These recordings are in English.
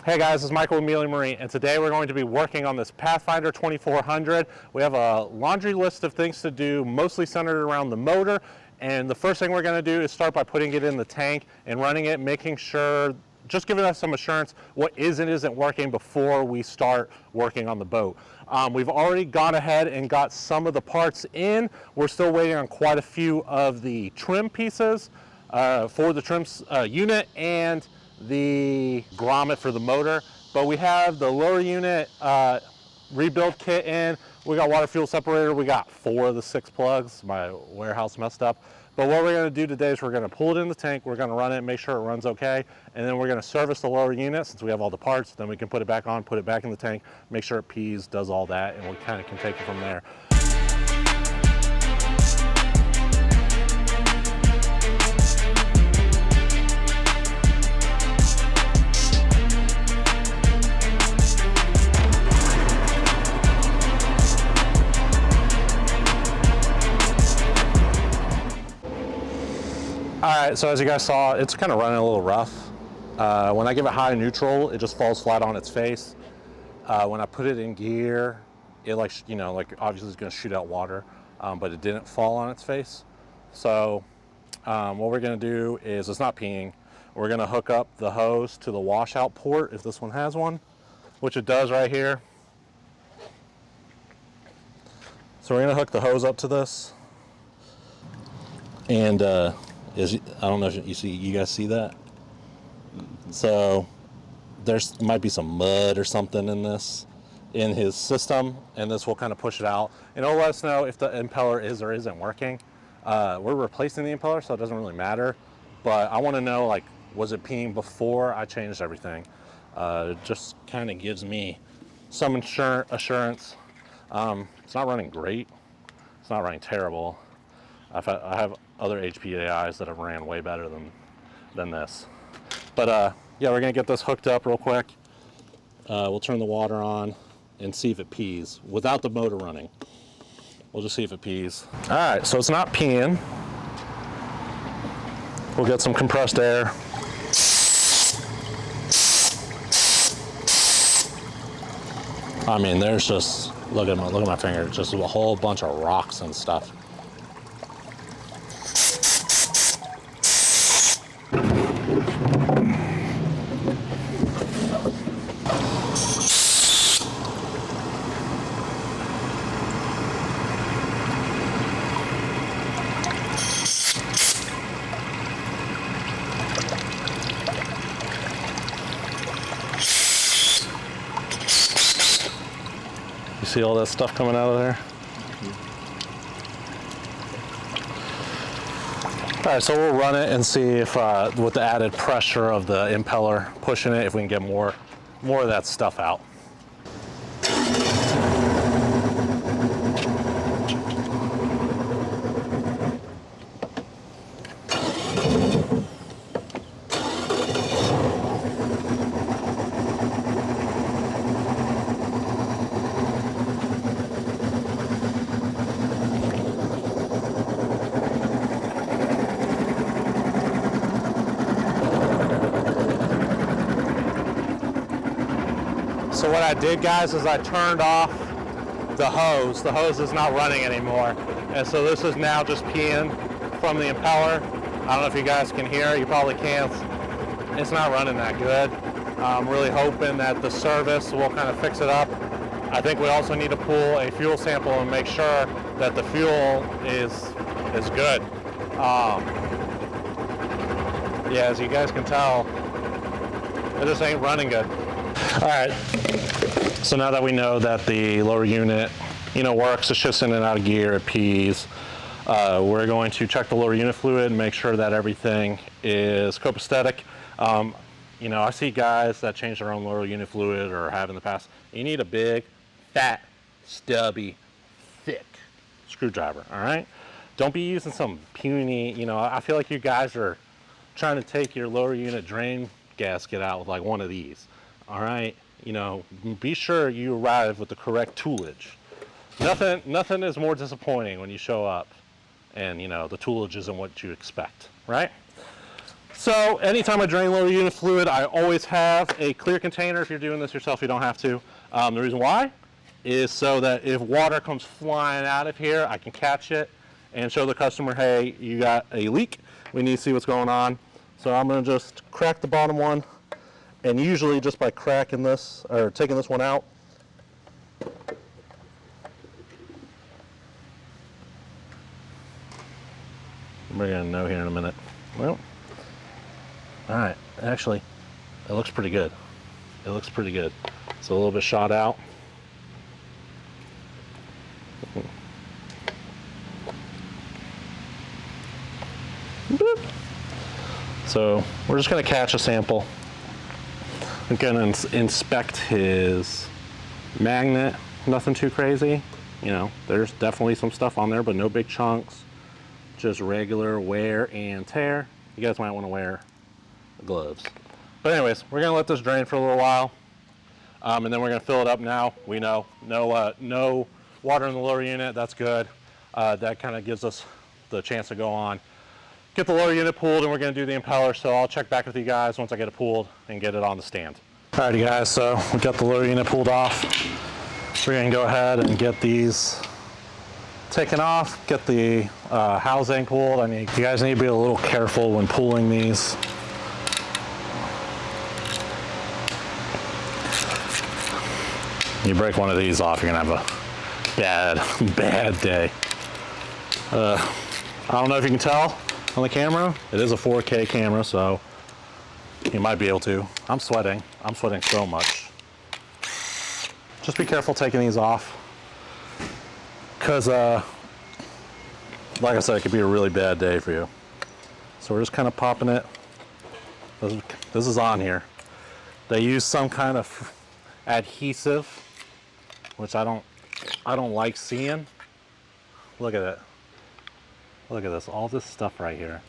Hey guys, it's Michael with Mealey Marine, and today we're going to be working on this Pathfinder 2400. We have a laundry list of things to do, mostly centered around the motor. And the first thing we're going to do is start by putting it in the tank and running it, making sure, just giving us some assurance what is and isn't working before we start working on the boat. We've already gone ahead and got some of the parts in. We're still waiting on quite a few of the trim pieces for the trim unit and the grommet for the motor, but we have the lower unit rebuild kit in. We got water fuel separator. We got 4 of the 6 plugs. My warehouse messed up. But what we're going to do today is we're going to pull it in the tank. We're going to run it, make sure it runs okay, and then we're going to service the lower unit since we have all the parts. Then we can put it back on, put it back in the tank, make sure it pees, does all that, and we kind of can take it from there. All right, so as you guys saw, it's kind of running a little rough. When I give it high neutral, it just falls flat on its face. When I put it in gear, it obviously it's gonna shoot out water, but it didn't fall on its face. So what we're gonna do is, it's not peeing. We're gonna hook up the hose to the washout port, if this one has one, which it does right here. So we're gonna hook the hose up to this. And I don't know if you guys see that? So might be some mud or something in his system, and this will kind of push it out. And it'll let us know if the impeller is or isn't working. We're replacing the impeller, so it doesn't really matter. But I want to know, like, was it peeing before I changed everything? It just kind of gives me some assurance. It's not running great. It's not running terrible. I have other HPDIs that have ran way better than this. But yeah, we're gonna get this hooked up real quick. We'll turn the water on and see if it pees without the motor running. We'll just see if it pees. All right, so it's not peeing. We'll get some compressed air. I mean, there's just, look at my finger, just a whole bunch of rocks and stuff. You see all that stuff coming out of there? All right, so we'll run it and see if, with the added pressure of the impeller pushing it, if we can get more of that stuff out. So what I did, guys, is I turned off the hose. The hose is not running anymore. And so this is now just peeing from the impeller. I don't know if you guys can hear, you probably can't. It's not running that good. I'm really hoping that the service will kind of fix it up. I think we also need to pull a fuel sample and make sure that the fuel is good. Yeah, as you guys can tell, it just ain't running good. All right, so now that we know that the lower unit, works, it shifts in and out of gear, it pees, we're going to check the lower unit fluid and make sure that everything is copacetic. I see guys that change their own lower unit fluid or have in the past. You need a big, fat, stubby, thick screwdriver, all right? Don't be using some puny, I feel like you guys are trying to take your lower unit drain gasket out with like one of these. All right, be sure you arrive with the correct toolage. Nothing is more disappointing when you show up and the toolage isn't what you expect, right? So anytime I drain lower unit fluid, I always have a clear container. If you're doing this yourself, you don't have to. The reason why is so that if water comes flying out of here, I can catch it and show the customer, hey, you got a leak. We need to see what's going on. So I'm gonna just crack the bottom one, and usually just by cracking this, or taking this one out, we're gonna know here in a minute. Well, all right, actually, it looks pretty good. It looks pretty good. It's a little bit shot out. Boop. So we're just gonna catch a sample. I'm gonna inspect his magnet. Nothing too crazy. You know, there's definitely some stuff on there, but no big chunks. Just regular wear and tear. You guys might want to wear gloves. But anyways, we're gonna let this drain for a little while, and then we're gonna fill it up now. We know no water in the lower unit. That's good. That kind of gives us the chance to go on, get the lower unit pulled, and we're gonna do the impeller. So I'll check back with you guys once I get it pulled and get it on the stand. Alrighty guys, so we got the lower unit pulled off. We're gonna go ahead and get these taken off, get the housing pulled. You guys need to be a little careful when pulling these. You break one of these off, you're gonna have a bad day. I don't know if you can tell on the camera. It is a 4K camera, so you might be able to. I'm sweating so much. Just be careful taking these off, because like I said, it could be a really bad day for you. So we're just kind of popping it. This is on here. They use some kind of adhesive, which I don't like seeing. Look at it. Look at this, all this stuff right here.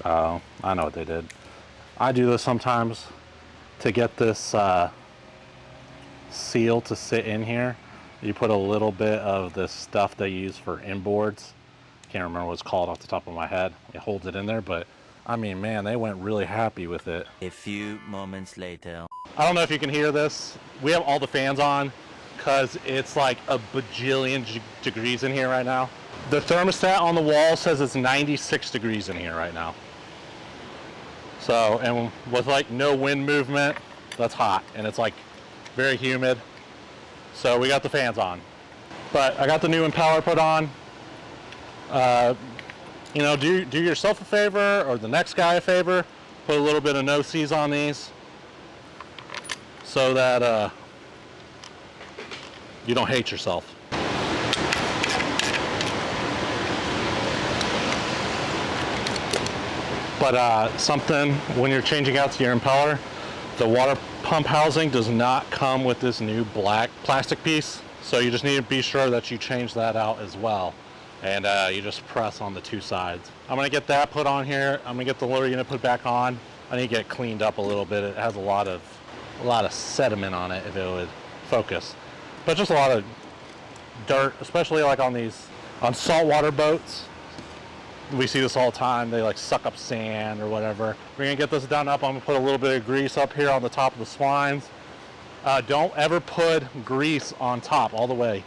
Oh, I know what they did. I do this sometimes to get this seal to sit in here. You put a little bit of this stuff they use for inboards. Can't remember what it's called off the top of my head. It holds it in there, but I mean, man, they went really happy with it. A few moments later. I don't know if you can hear this. We have all the fans on because it's like a bajillion degrees in here right now. The thermostat on the wall says it's 96 degrees in here right now. So, and with like no wind movement, that's hot, and it's like very humid. So we got the fans on. But I got the new impeller put on. You know, do yourself a favor or the next guy a favor. Put a little bit of no-seas on these so that you don't hate yourself. But something, when you're changing out to your impeller, the water pump housing does not come with this new black plastic piece. So you just need to be sure that you change that out as well. And you just press on the two sides. I'm gonna get that put on here. I'm gonna get the lower unit put back on. I need to get it cleaned up a little bit. It has a lot of sediment on it if it would focus. But just a lot of dirt, especially like on saltwater boats. We see this all the time. They like suck up sand or whatever. We're gonna get this done up. I'm gonna put a little bit of grease up here on the top of the splines. Don't ever put grease on top all the way.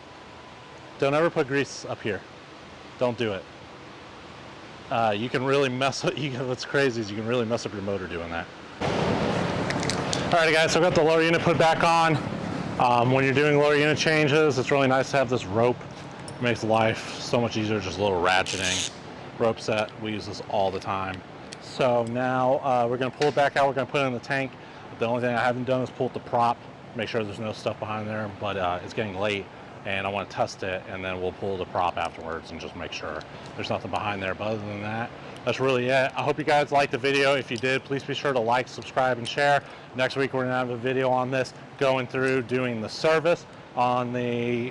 Don't ever put grease up here. Don't do it. You can really mess up, what's crazy is you can really mess up your motor doing that. Alright guys, so I've got the lower unit put back on. When you're doing lower unit changes, it's really nice to have this rope. It makes life so much easier, just a little ratcheting. Rope set, we use this all the time. So now we're gonna pull it back out, we're gonna put it in the tank. The only thing I haven't done is pull the prop, make sure there's no stuff behind there, but it's getting late and I want to test it, and then we'll pull the prop afterwards and just make sure there's nothing behind there. But other than that, that's really it. I hope you guys liked the video. If you did, please be sure to like, subscribe, and share. Next week we're gonna have a video on this, going through doing the service on the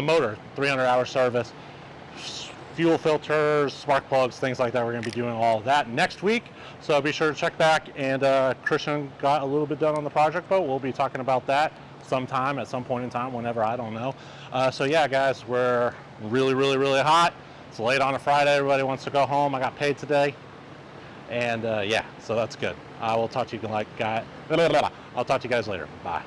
motor, 300-hour service, fuel filters, spark plugs, things like that. We're gonna be doing all of that next week. So be sure to check back. And Christian got a little bit done on the project boat. We'll be talking about that sometime at some point in time, whenever, I don't know. So yeah, guys, we're really hot. It's late on a Friday. Everybody wants to go home. I got paid today. And yeah, so that's good. I will talk to you I'll talk to you guys later. Bye.